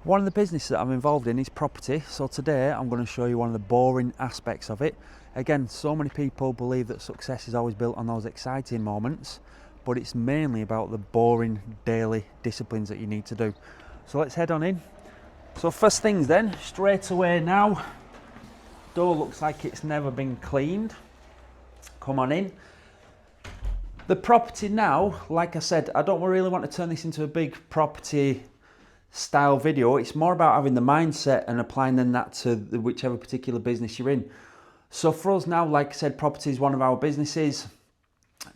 One of the businesses that I'm involved in is property, so today I'm going to show you one of the boring aspects of it. Again, so many people believe that success is always built on those exciting moments, but it's mainly about the boring daily disciplines that you need to do. So let's head on in. So first things then, straight away now, door looks like it's never been cleaned. Come on in. The property now, like I said, I don't really want to turn this into a big property style video. It's more about having the mindset and applying then that to whichever particular business you're in. So for us now, like I said, property is one of our businesses.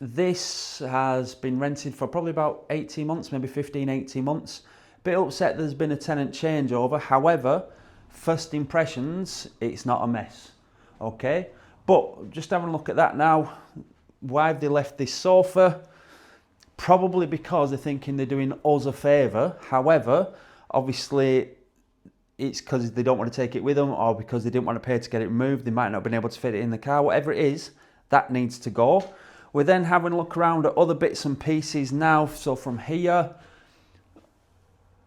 This has been rented for probably about 18 months, maybe 15, 18 months. Bit upset there's been a tenant changeover. However, first impressions, it's not a mess. Okay, but just having a look at that now. Why have they left this sofa? Probably because they're thinking they're doing us a favour. However, obviously it's because they don't want to take it with them, or because they didn't want to pay to get it removed. They might not have been able to fit it in the car. Whatever it is, that needs to go. We're then having a look around at other bits and pieces now. So from here,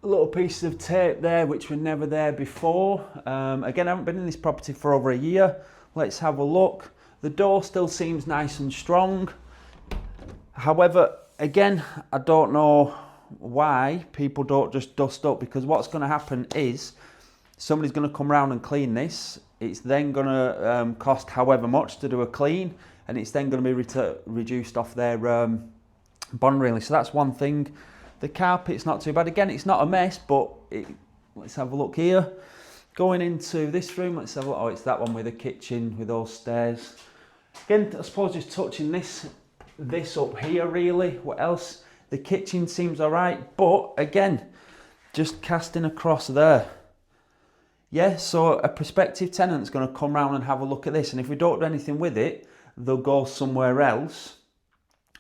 little pieces of tape there which were never there before. Again, I haven't been in this property for over a year. Let's have a look. The door still seems nice and strong. However, again, I don't know why people don't just dust up, because what's going to happen is somebody's going to come around and clean this. It's then going to cost however much to do a clean, and it's then going to be reduced off their bond really. So that's one thing. The carpet's not too bad. Again, it's not a mess, but let's have a look here. Going into this room, let's have a look. Oh, it's that one with the kitchen with those stairs. Again, I suppose just touching this up here really. What else? The kitchen seems all right, but again, just casting across there. Yeah, so a prospective tenant's going to come round and have a look at this, and if we don't do anything with it, they'll go somewhere else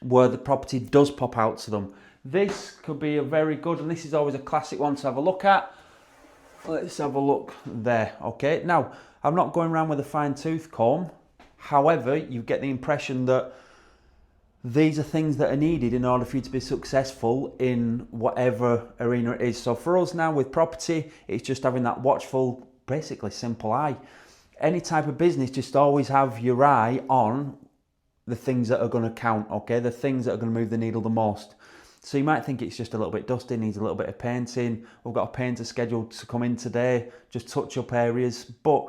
where the property does pop out to them. This could be a very good, and this is always a classic one to have a look at. Let's have a look there. Okay, now I'm not going around with a fine-tooth comb. However, you get the impression that these are things that are needed in order for you to be successful in whatever arena it is. So for us now with property, it's just having that watchful, basically simple eye. Any type of business, just always have your eye on the things that are going to count, okay? The things that are going to move the needle the most. So you might think it's just a little bit dusty, needs a little bit of painting. We've got a painter scheduled to come in today, just touch up areas. But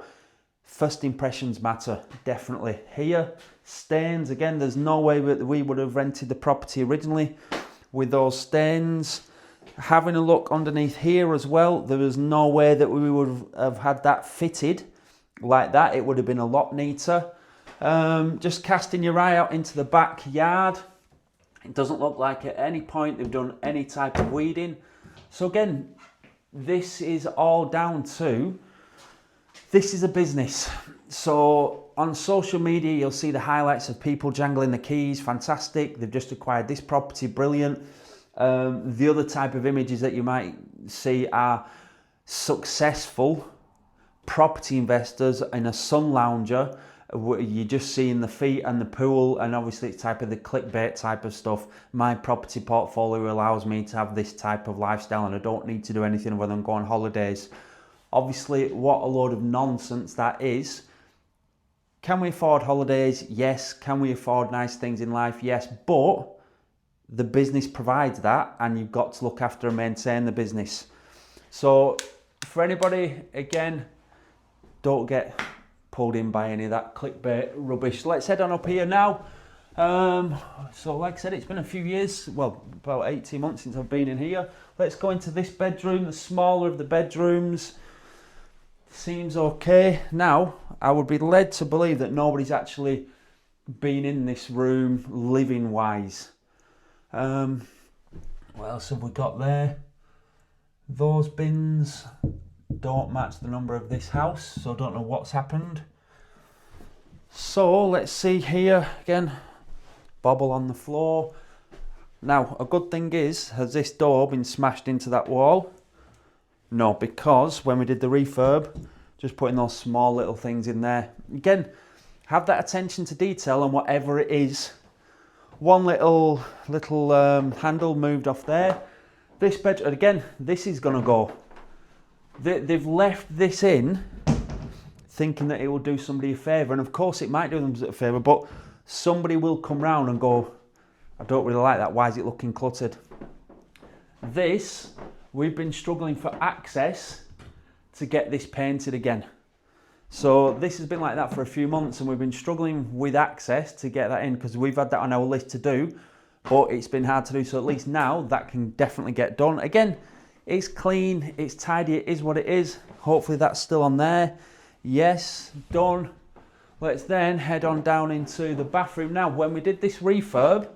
first impressions matter, definitely. Here, stains, again, there's no way that we would have rented the property originally with those stains. Having a look underneath here as well, there was no way that we would have had that fitted like that. It would have been a lot neater. Just casting your eye out into the backyard, it doesn't look like at any point they've done any type of weeding. So again, this is all down to, this is a business. So on social media, you'll see the highlights of people jangling the keys, fantastic. They've just acquired this property, brilliant. The other type of images that you might see are successful property investors in a sun lounger. You're just seeing the feet and the pool, and obviously it's type of the clickbait type of stuff. My property portfolio allows me to have this type of lifestyle, and I don't need to do anything other than go on holidays. Obviously, what a load of nonsense that is. Can we afford holidays? Yes. Can we afford nice things in life? Yes. But the business provides that, and you've got to look after and maintain the business. So for anybody, again, don't get pulled in by any of that clickbait rubbish. Let's head on up here now. So like I said, it's been a few years, well, about 18 months since I've been in here. Let's go into this bedroom, the smaller of the bedrooms. Seems okay. Now, I would be led to believe that nobody's actually been in this room living wise. What else have we got there? Those bins don't match the number of this house, so I don't know what's happened. So let's see here again, bobble on the floor. Now a good thing is, has this door been smashed into that wall? No, because when we did the refurb, just putting those small little things in there. Again, have that attention to detail on whatever it is. One little handle moved off there. This bed, again, this is going to go. They've left this in thinking that it will do somebody a favour, and of course it might do them a favour, but somebody will come round and go, I don't really like that, why is it looking cluttered? This, we've been struggling for access to get this painted again. So this has been like that for a few months, and we've been struggling with access to get that in, because we've had that on our list to do, but it's been hard to do. So at least now that can definitely get done. Again, it's clean, it's tidy, it is what it is. Hopefully that's still on there. Yes, done. Let's then head on down into the bathroom. Now, when we did this refurb,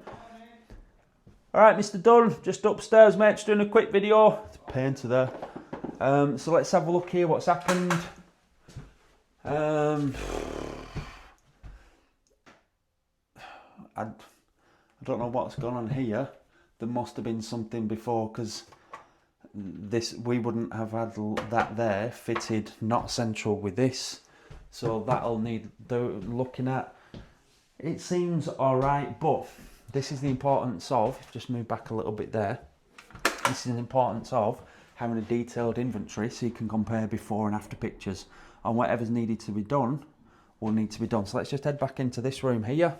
all right, Mr. Dunn, just upstairs, mate, just doing a quick video. It's a painter there. So let's have a look here, what's happened. I don't know what's gone on here. There must have been something before, because we wouldn't have had that there fitted, not central with this. So that'll need looking at. It seems all right, but this is the importance of, just move back a little bit there. This is the importance of having a detailed inventory so you can compare before and after pictures, and whatever's needed to be done will need to be done. So let's just head back into this room here.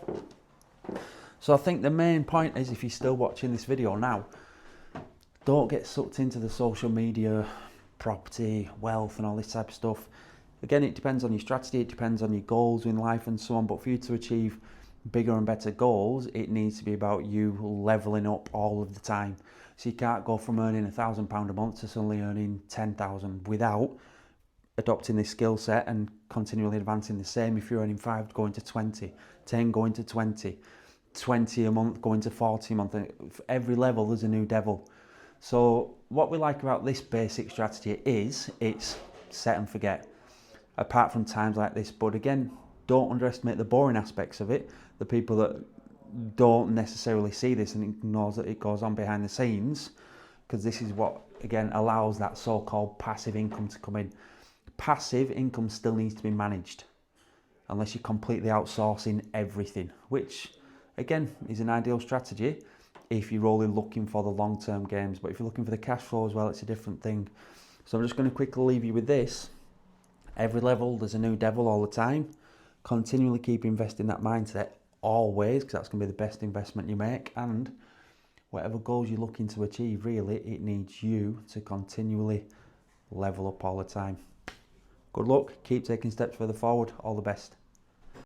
So I think the main point is, if you're still watching this video now, don't get sucked into the social media, property, wealth and all this type of stuff. Again, it depends on your strategy, it depends on your goals in life and so on, but for you to achieve bigger and better goals, it needs to be about you leveling up all of the time. So you can't go from earning £1,000 a month to suddenly earning 10,000 without adopting this skill set and continually advancing the same. If you're earning 5 going to 20, 10 going to 20, 20 a month going to 40 a month, for every level there's a new devil. So what we like about this basic strategy is it's set and forget, apart from times like this. But again, don't underestimate the boring aspects of it, the people that don't necessarily see this and ignores that it goes on behind the scenes, because this is what, again, allows that so-called passive income to come in. Passive income still needs to be managed, unless you're completely outsourcing everything, which, again, is an ideal strategy if you're only looking for the long-term gains. But if you're looking for the cash flow as well, it's a different thing. So I'm just going to quickly leave you with this. Every level, there's a new devil all the time. Continually keep investing that mindset always, because that's going to be the best investment you make. And whatever goals you're looking to achieve, really, it needs you to continually level up all the time. Good luck, keep taking steps further forward, all the best.